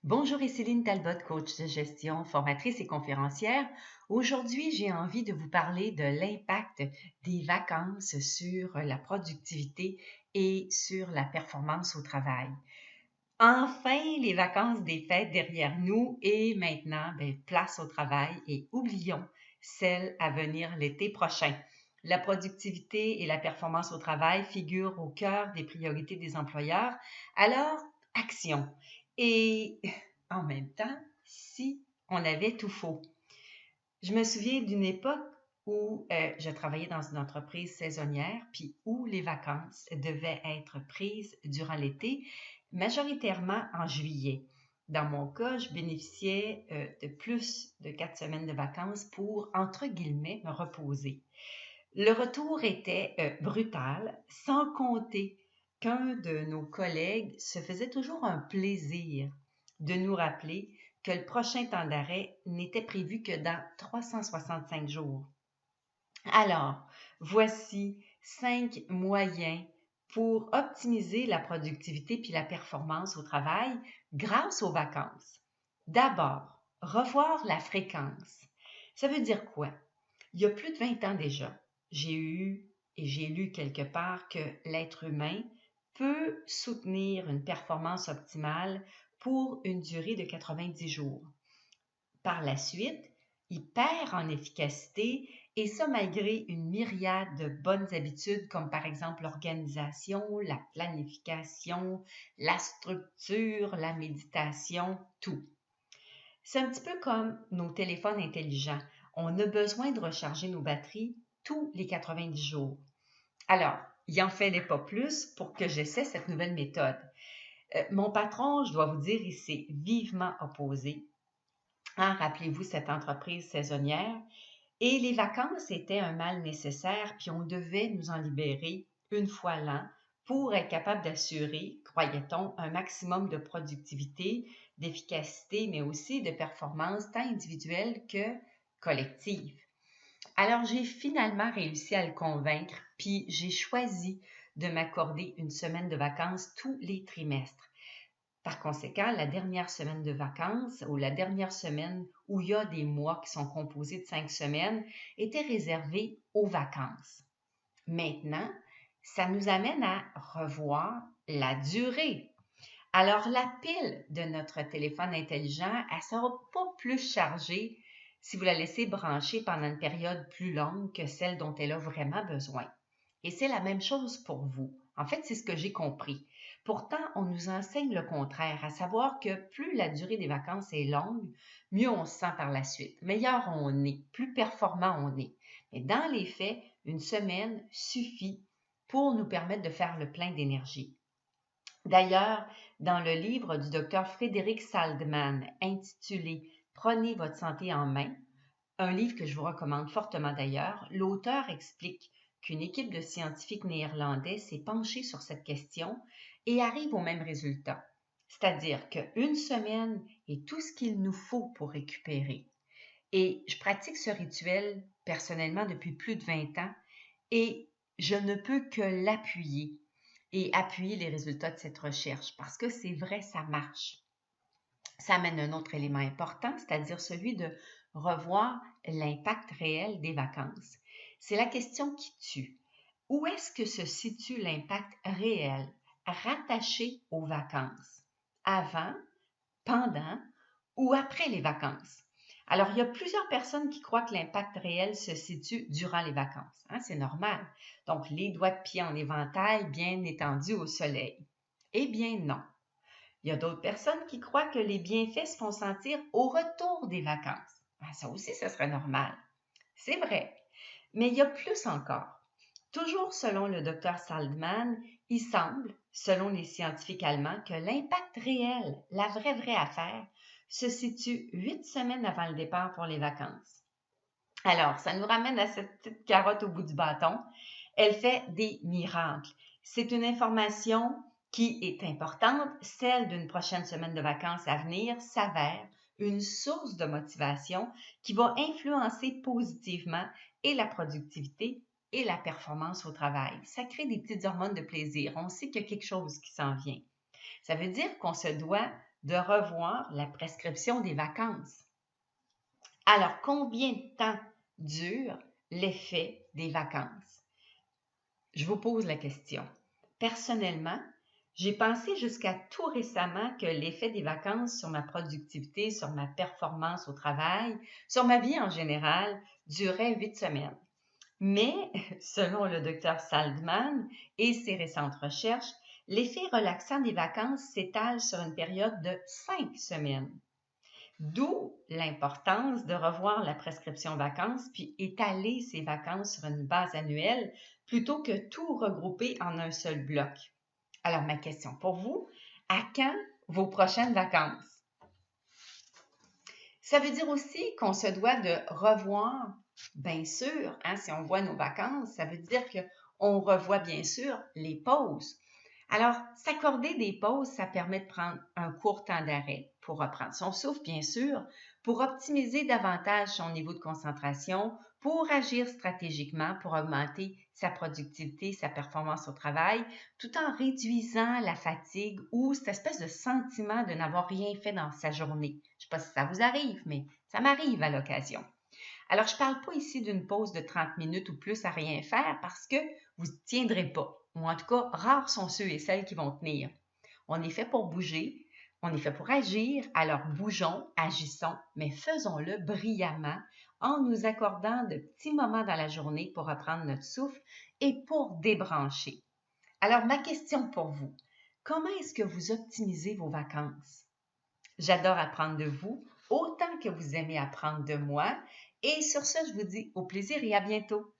Bonjour, et Céline Talbot, coach de gestion, formatrice et conférencière. Aujourd'hui, j'ai envie de vous parler de l'impact des vacances sur la productivité et sur la performance au travail. Enfin, les vacances des fêtes derrière nous et maintenant, place au travail et oublions celles à venir l'été prochain. La productivité et la performance au travail figurent au cœur des priorités des employeurs. Alors, action! Et en même temps, si on avait tout faux. Je me souviens d'une époque où je travaillais dans une entreprise saisonnière, puis où les vacances devaient être prises durant l'été, majoritairement en juillet. Dans mon cas, je bénéficiais de plus de 4 semaines de vacances pour, entre guillemets, me reposer. Le retour était brutal, sans compter qu'un de nos collègues se faisait toujours un plaisir de nous rappeler que le prochain temps d'arrêt n'était prévu que dans 365 jours. Alors, voici 5 moyens pour optimiser la productivité puis la performance au travail grâce aux vacances. D'abord, revoir la fréquence. Ça veut dire quoi? Il y a plus de 20 ans déjà, j'ai lu quelque part que l'être humain peut soutenir une performance optimale pour une durée de 90 jours. Par la suite, il perd en efficacité et ça malgré une myriade de bonnes habitudes comme par exemple l'organisation, la planification, la structure, la méditation, tout. C'est un petit peu comme nos téléphones intelligents. On a besoin de recharger nos batteries tous les 90 jours. Alors, il en fallait pas plus pour que j'essaie cette nouvelle méthode. Mon patron, je dois vous dire, il s'est vivement opposé. Rappelez-vous cette entreprise saisonnière. Et les vacances étaient un mal nécessaire, puis on devait nous en libérer une fois l'an pour être capable d'assurer, croyait-on, un maximum de productivité, d'efficacité, mais aussi de performance tant individuelle que collective. Alors, j'ai finalement réussi à le convaincre, puis j'ai choisi de m'accorder une semaine de vacances tous les trimestres. Par conséquent, la dernière semaine de vacances ou la dernière semaine où il y a des mois qui sont composés de 5 semaines était réservée aux vacances. Maintenant, ça nous amène à revoir la durée. Alors, la pile de notre téléphone intelligent, elle ne sera pas plus chargée si vous la laissez brancher pendant une période plus longue que celle dont elle a vraiment besoin. Et c'est la même chose pour vous. En fait, c'est ce que j'ai compris. Pourtant, on nous enseigne le contraire, à savoir que plus la durée des vacances est longue, mieux on se sent par la suite, meilleur on est, plus performant on est. Mais dans les faits, une semaine suffit pour nous permettre de faire le plein d'énergie. D'ailleurs, dans le livre du docteur Frédéric Saldman intitulé Prenez votre santé en main, un livre que je vous recommande fortement d'ailleurs, l'auteur explique qu'une équipe de scientifiques néerlandais s'est penchée sur cette question et arrive au même résultat. C'est-à-dire qu'une semaine est tout ce qu'il nous faut pour récupérer. Et je pratique ce rituel personnellement depuis plus de 20 ans et je ne peux que l'appuyer et appuyer les résultats de cette recherche parce que c'est vrai, ça marche. Ça amène un autre élément important, c'est-à-dire celui de revoir l'impact réel des vacances. C'est la question qui tue. Où est-ce que se situe l'impact réel rattaché aux vacances? Avant, pendant ou après les vacances? Alors, il y a plusieurs personnes qui croient que l'impact réel se situe durant les vacances. C'est normal. Donc, les doigts de pied en éventail bien étendus au soleil. Eh bien, non. Il y a d'autres personnes qui croient que les bienfaits se font sentir au retour des vacances. Ça aussi, ce serait normal. C'est vrai. Mais il y a plus encore. Toujours selon le docteur Saldman, il semble, selon les scientifiques allemands, que l'impact réel, la vraie affaire, se situe 8 semaines avant le départ pour les vacances. Alors, ça nous ramène à cette petite carotte au bout du bâton. Elle fait des miracles. C'est une information qui est importante. Celle d'une prochaine semaine de vacances à venir s'avère une source de motivation qui va influencer positivement et la productivité et la performance au travail. Ça crée des petites hormones de plaisir. On sait qu'il y a quelque chose qui s'en vient. Ça veut dire qu'on se doit de revoir la prescription des vacances. Alors, combien de temps dure l'effet des vacances? Je vous pose la question. Personnellement, j'ai pensé jusqu'à tout récemment que l'effet des vacances sur ma productivité, sur ma performance au travail, sur ma vie en général, durait 8 semaines. Mais, selon le docteur Saldman et ses récentes recherches, l'effet relaxant des vacances s'étale sur une période de 5 semaines. D'où l'importance de revoir la prescription vacances puis étaler ces vacances sur une base annuelle plutôt que tout regrouper en un seul bloc. Alors, ma question pour vous, à quand vos prochaines vacances? Ça veut dire aussi qu'on se doit de revoir, bien sûr, si on voit nos vacances, ça veut dire qu'on revoit bien sûr les pauses. Alors, s'accorder des pauses, ça permet de prendre un court temps d'arrêt pour reprendre son souffle, bien sûr, pour optimiser davantage son niveau de concentration, pour agir stratégiquement, pour augmenter sa productivité, sa performance au travail, tout en réduisant la fatigue ou cette espèce de sentiment de n'avoir rien fait dans sa journée. Je ne sais pas si ça vous arrive, mais ça m'arrive à l'occasion. Alors, je ne parle pas ici d'une pause de 30 minutes ou plus à rien faire parce que vous ne tiendrez pas. Ou en tout cas, rares sont ceux et celles qui vont tenir. On est fait pour bouger, on est fait pour agir, alors bougeons, agissons, mais faisons-le brillamment en nous accordant de petits moments dans la journée pour reprendre notre souffle et pour débrancher. Alors, ma question pour vous, comment est-ce que vous optimisez vos vacances? J'adore apprendre de vous, autant que vous aimez apprendre de moi. Et sur ce, je vous dis au plaisir et à bientôt.